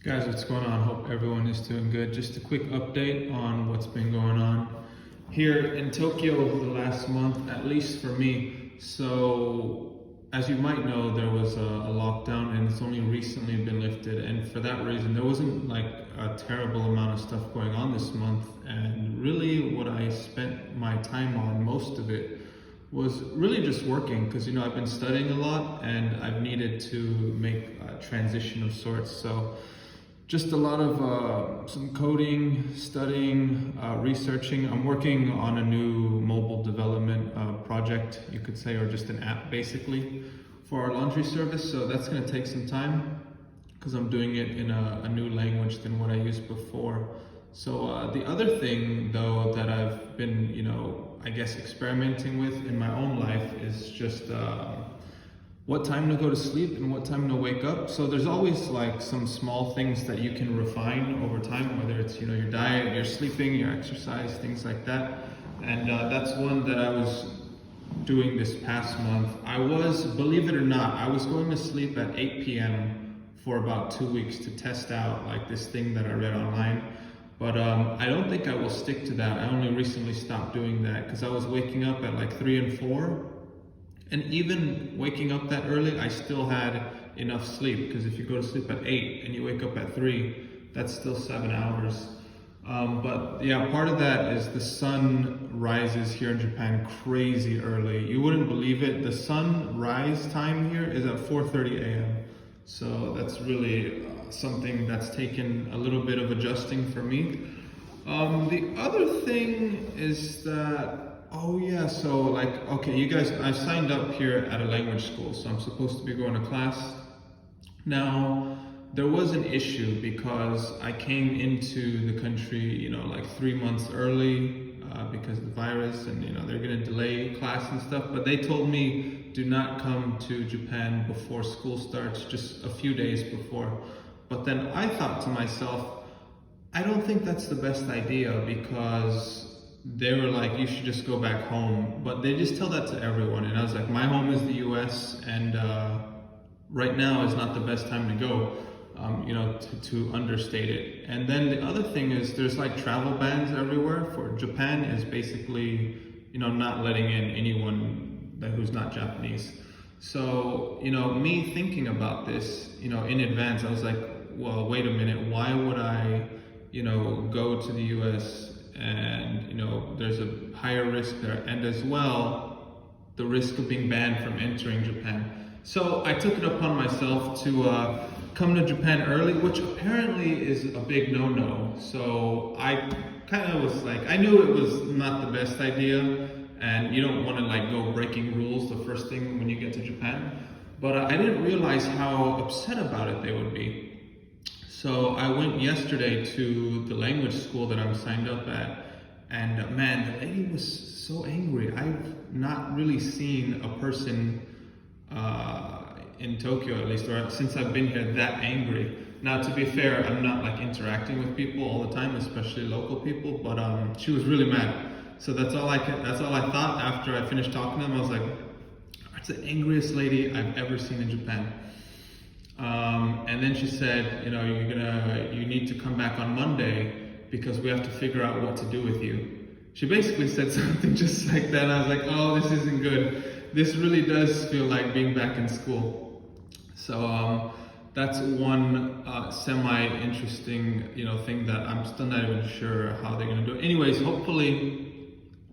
Guys, what's going on? Hope everyone is doing good. Just a quick update on what's been going on here in Tokyo over the last month, at least for me. So, as you might know, there was a lockdown and it's only recently been lifted. And for that reason, there wasn't like a terrible amount of stuff going on this month. And really, what I spent my time on, most of it, was really just working because I've been studying a lot and I've needed to make a transition of sorts. So just a lot of some coding, studying, researching. I'm working on a new mobile development project, you could say, or just an app basically for our laundry service. So that's going to take some time because I'm doing it in a new language than what I used before. So the other thing though that I've been, I guess experimenting with in my own life is just what time to go to sleep and what time to wake up. So there's always like some small things that you can refine over time, whether it's your diet, your sleeping, your exercise, things like that. And that's one that I was doing this past month. I was, believe it or not, I was going to sleep at 8 p.m. for about 2 weeks to test out like this thing that I read online. But I don't think I will stick to that. I only recently stopped doing that because I was waking up at like 3 and 4. And even waking up that early, I still had enough sleep, because if you go to sleep at 8 and you wake up at 3, that's still 7 hours. But yeah, part of that is the sun rises here in Japan crazy early. You wouldn't believe it. The sunrise time here is at 4:30 a.m. So that's really something that's taken a little bit of adjusting for me. The other thing is that, oh yeah, so like, okay, you guys, I signed up here at a language school, so I'm supposed to be going to class. Now, there was an issue because I came into the country, like 3 months early because of the virus, and they're gonna delay class and stuff, but they told me do not come to Japan before school starts, just a few days before. But then I thought to myself, I don't think that's the best idea, because they were like, you should just go back home. But they just tell that to everyone. And I was like, my home is the US, and right now is not the best time to go, to understate it. And then the other thing is there's like travel bans everywhere. For Japan is basically, not letting in anyone who's not Japanese. So, me thinking about this, in advance, I was like, well, wait a minute, why would I, go to the US? And there's a higher risk there, and as well the risk of being banned from entering Japan. So I took it upon myself to come to Japan early, which apparently is a big no-no. So I kind of was like, I knew it was not the best idea, and you don't want to like go breaking rules the first thing when you get to Japan, but I didn't realize how upset about it they would be. So I went yesterday to the language school that I'm signed up at, and man, the lady was so angry. I've not really seen a person in Tokyo, at least, or since I've been here, that angry. Now, to be fair, I'm not like interacting with people all the time, especially local people, but she was really mad. So that's all I thought after I finished talking to them. I was like, that's the angriest lady I've ever seen in Japan. And then she said, you need to come back on Monday because we have to figure out what to do with you. She basically said something just like that. I was like, oh, this isn't good. This really does feel like being back in school. So that's one semi-interesting, thing that I'm still not even sure how they're gonna do it. Anyways, hopefully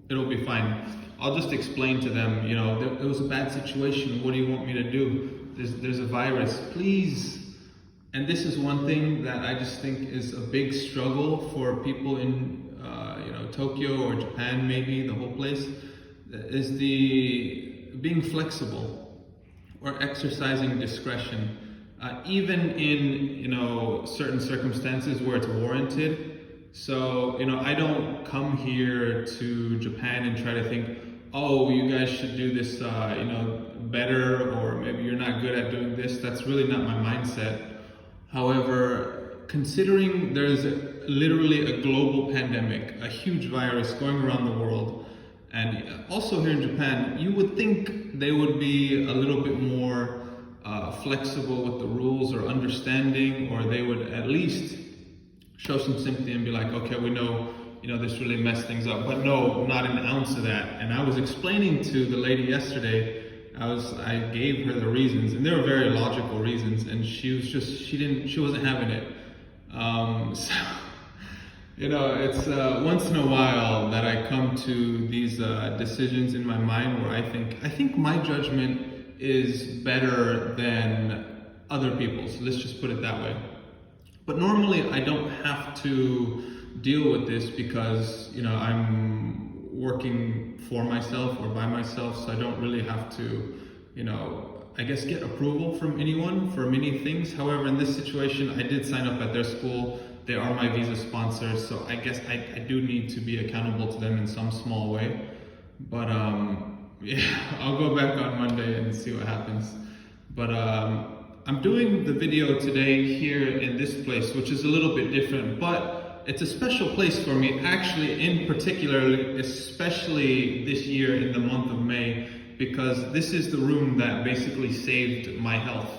it'll be fine. I'll just explain to them, it was a bad situation. What do you want me to do? There's a virus, please. And this is one thing that I just think is a big struggle for people in Tokyo or Japan, maybe the whole place, is the being flexible or exercising discretion, even in certain circumstances where it's warranted. So I don't come here to Japan and try to think, oh, you guys should do this, better, or maybe you're not good at doing this. That's really not my mindset. However, considering there's literally a global pandemic, a huge virus going around the world, and also here in Japan, you would think they would be a little bit more flexible with the rules or understanding, or they would at least show some sympathy and be like, okay, we know, this really messed things up. But no, not an ounce of that. And I was explaining to the lady yesterday, I gave her the reasons, and they were very logical reasons, and she wasn't having it. So, it's once in a while that I come to these decisions in my mind where I think my judgment is better than other people's. Let's just put it that way. But normally I don't have to deal with this because, I'm working for myself or by myself, so I don't really have to, I guess get approval from anyone for many things. However, in this situation, I did sign up at their school. They are my visa sponsors, so I guess I do need to be accountable to them in some small way. But yeah, I'll go back on Monday and see what happens. But I'm doing the video today here in this place, which is a little bit different, but it's a special place for me, actually, in particular, especially this year in the month of May, because this is the room that basically saved my health,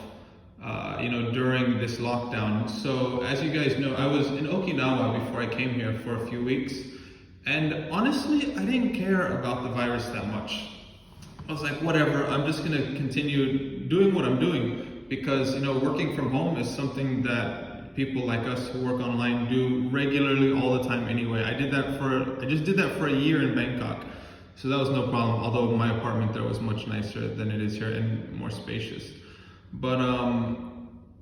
during this lockdown. So as you guys know, I was in Okinawa before I came here for a few weeks, and honestly, I didn't care about the virus that much. I was like, whatever, I'm just gonna continue doing what I'm doing, because working from home is something that people like us who work online do regularly all the time anyway. I just did that for a year in Bangkok, so that was no problem, although my apartment there was much nicer than it is here and more spacious. But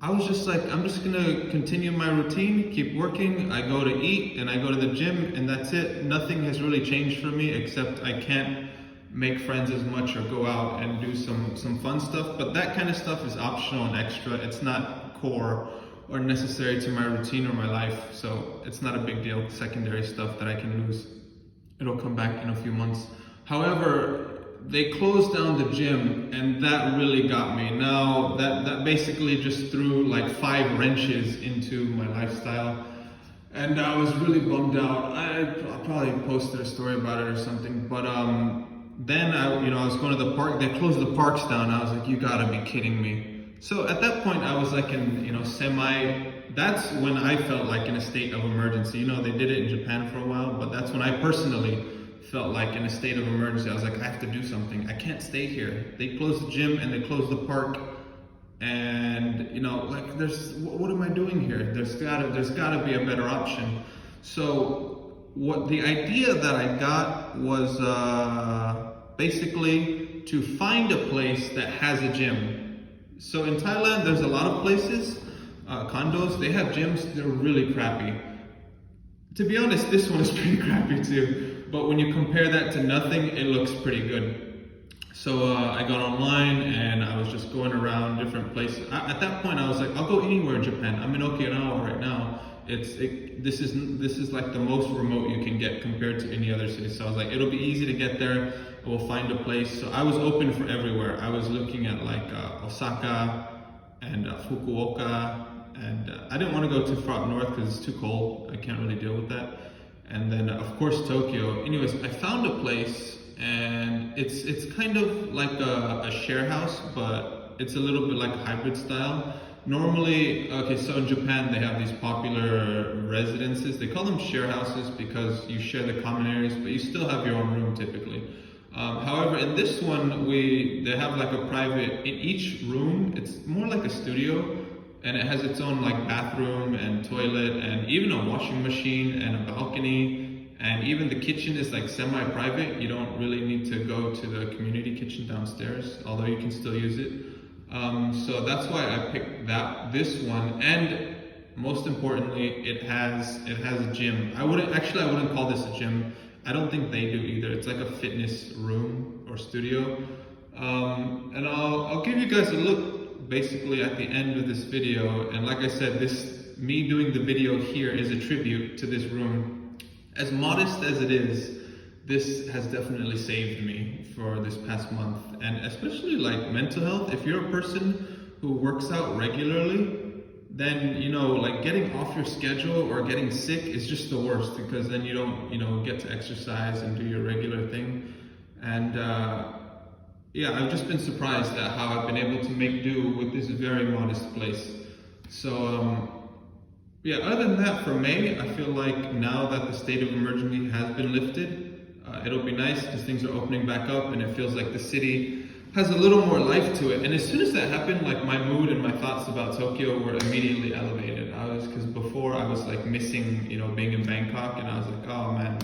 I was just like, I'm just gonna continue my routine, keep working. I go to eat and I go to the gym, and that's it. Nothing has really changed for me, except I can't make friends as much or go out and do some fun stuff, but that kind of stuff is optional and extra. It's not core or necessary to my routine or my life, so it's not a big deal. Secondary stuff that I can lose. It'll come back in a few months. However, they closed down the gym, and that really got me. Now, that basically just threw like 5 wrenches into my lifestyle, and I was really bummed out. I probably posted a story about it or something, but then I was going to the park. They closed the parks down. I was like, you gotta be kidding me. So at that point, I was like in, that's when I felt like in a state of emergency. They did it in Japan for a while, but that's when I personally felt like in a state of emergency. I was like, I have to do something. I can't stay here. They closed the gym and they closed the park. And, what am I doing here? There's gotta be a better option. So what the idea that I got was basically to find a place that has a gym. So in Thailand, there's a lot of places, condos, they have gyms, they're really crappy. To be honest, this one is pretty crappy too, but when you compare that to nothing, it looks pretty good. So I got online and I was just going around different places. At that point, I was like, I'll go anywhere in Japan. I'm in Okinawa right now. This is like the most remote you can get compared to any other city. So I was like, it'll be easy to get there. We'll find a place. So I was open for everywhere. I was looking at like Osaka and Fukuoka, and I didn't want to go too far up north because it's too cold. I can't really deal with that. And then of course Tokyo. Anyways, I found a place, and it's kind of like a share house, but it's a little bit like a hybrid style. Normally, so in Japan they have these popular residences. They call them share houses because you share the common areas, but you still have your own room typically. However, in this one, they have like a private, in each room, it's more like a studio, and it has its own like bathroom and toilet and even a washing machine and a balcony, and even the kitchen is like semi-private. You don't really need to go to the community kitchen downstairs, although you can still use it. So that's why I picked this one, and most importantly, it has a gym. I wouldn't call this a gym. I don't think they do either. It's like a fitness room or studio. And I'll give you guys a look basically at the end of this video. And like I said, me doing the video here is a tribute to this room. As modest as it is, this has definitely saved me for this past month, and especially like mental health. If you're a person who works out regularly, then like getting off your schedule or getting sick is just the worst, because then you don't get to exercise and do your regular thing. And yeah, I've just been surprised at how I've been able to make do with this very modest place. So Yeah, other than that, for May, I feel like now that the state of emergency has been lifted, it'll be nice because things are opening back up and it feels like the city has a little more life to it. And as soon as that happened, like my mood and my thoughts about Tokyo were immediately elevated. Because before I was like missing, being in Bangkok, and I was like, oh man,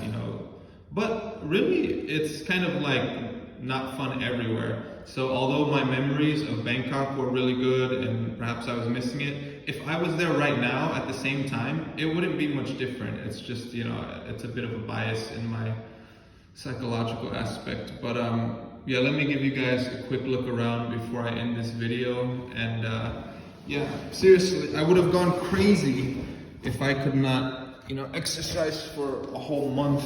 but really it's kind of like not fun everywhere. So although my memories of Bangkok were really good and perhaps I was missing it, if I was there right now at the same time, it wouldn't be much different. It's just, it's a bit of a bias in my psychological aspect. But yeah, let me give you guys a quick look around before I end this video. And yeah, seriously, I would have gone crazy if I could not, exercise for a whole month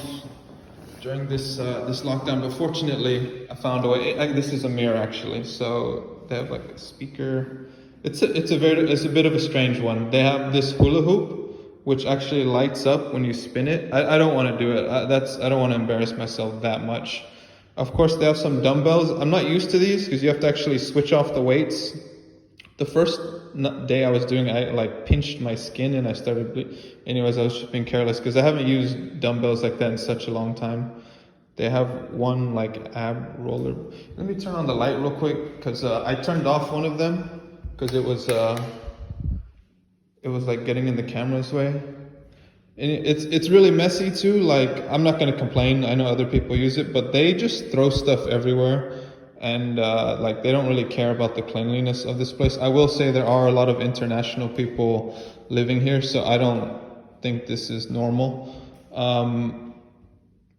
during this this lockdown. But fortunately, I found a way. This is a mirror actually, so they have like a speaker. It's a bit of a strange one. They have this hula hoop, which actually lights up when you spin it. I don't want to do it. I don't want to embarrass myself that much. Of course, they have some dumbbells. I'm not used to these because you have to actually switch off the weights. The first day I was doing it, I like pinched my skin and I started bleeding. Anyways, I was just being careless because I haven't used dumbbells like that in such a long time. They have one like ab roller. Let me turn on the light real quick because I turned off one of them because it was like getting in the camera's way. And it's really messy too. Like, I'm not gonna complain. I know other people use it, but they just throw stuff everywhere. And like, they don't really care about the cleanliness of this place. I will say there are a lot of international people living here, so I don't think this is normal.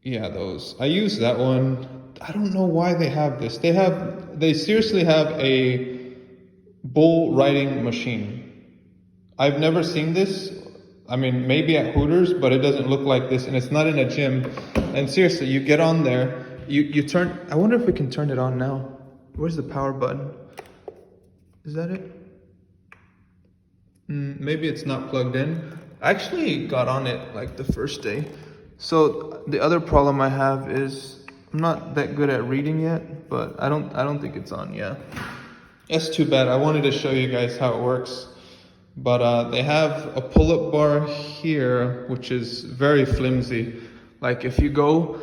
Yeah, those. I use that one. I don't know why they have this. They seriously have a bull riding machine. I've never seen this. I mean, maybe at Hooters, but it doesn't look like this, and it's not in a gym. And seriously, you get on there. You turn, I wonder if we can turn it on now. Where's the power button? Is that it? Maybe it's not plugged in. I actually got on it like the first day. So the other problem I have is I'm not that good at reading yet, but I don't think it's on yet. That's too bad. I wanted to show you guys how it works. But they have a pull-up bar here, which is very flimsy. Like if you go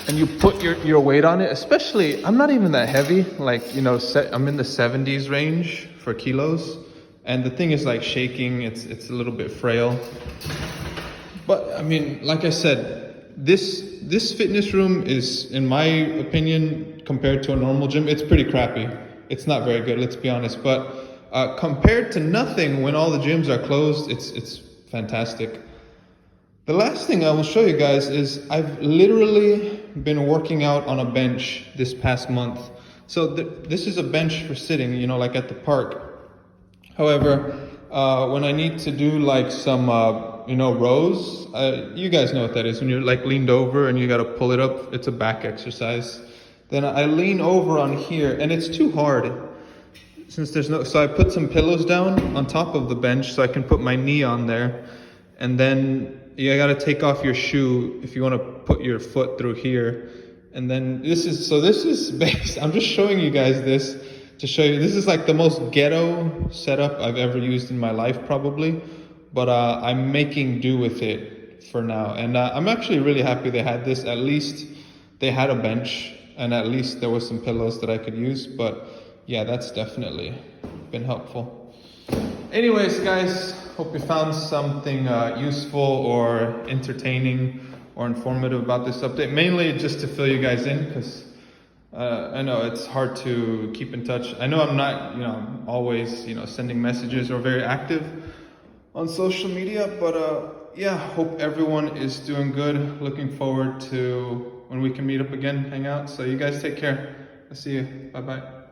and you put your weight on it, especially, I'm not even that heavy, like, I'm in the 70s range for kilos, and the thing is like shaking, it's a little bit frail. But I mean, like I said, this fitness room is, in my opinion, compared to a normal gym, it's pretty crappy. It's not very good, let's be honest, but compared to nothing when all the gyms are closed, it's fantastic. The last thing I will show you guys is I've literally been working out on a bench this past month. So this is a bench for sitting, like at the park. However, when I need to do like some, rows, you guys know what that is. When you're like leaned over and you got to pull it up, it's a back exercise. Then I lean over on here and it's too hard. Since so I put some pillows down on top of the bench so I can put my knee on there. And then you gotta take off your shoe if you wanna put your foot through here. And then this is based, I'm just showing you guys this to show you, this is like the most ghetto setup I've ever used in my life probably. But I'm making do with it for now. And I'm actually really happy they had this. At least they had a bench and at least there was some pillows that I could use. But yeah, that's definitely been helpful. Anyways, guys, hope you found something useful or entertaining or informative about this update. Mainly just to fill you guys in, because I know it's hard to keep in touch. I know I'm not, always, sending messages or very active on social media, but yeah, hope everyone is doing good. Looking forward to when we can meet up again, hang out. So you guys take care. I'll see you. Bye-bye.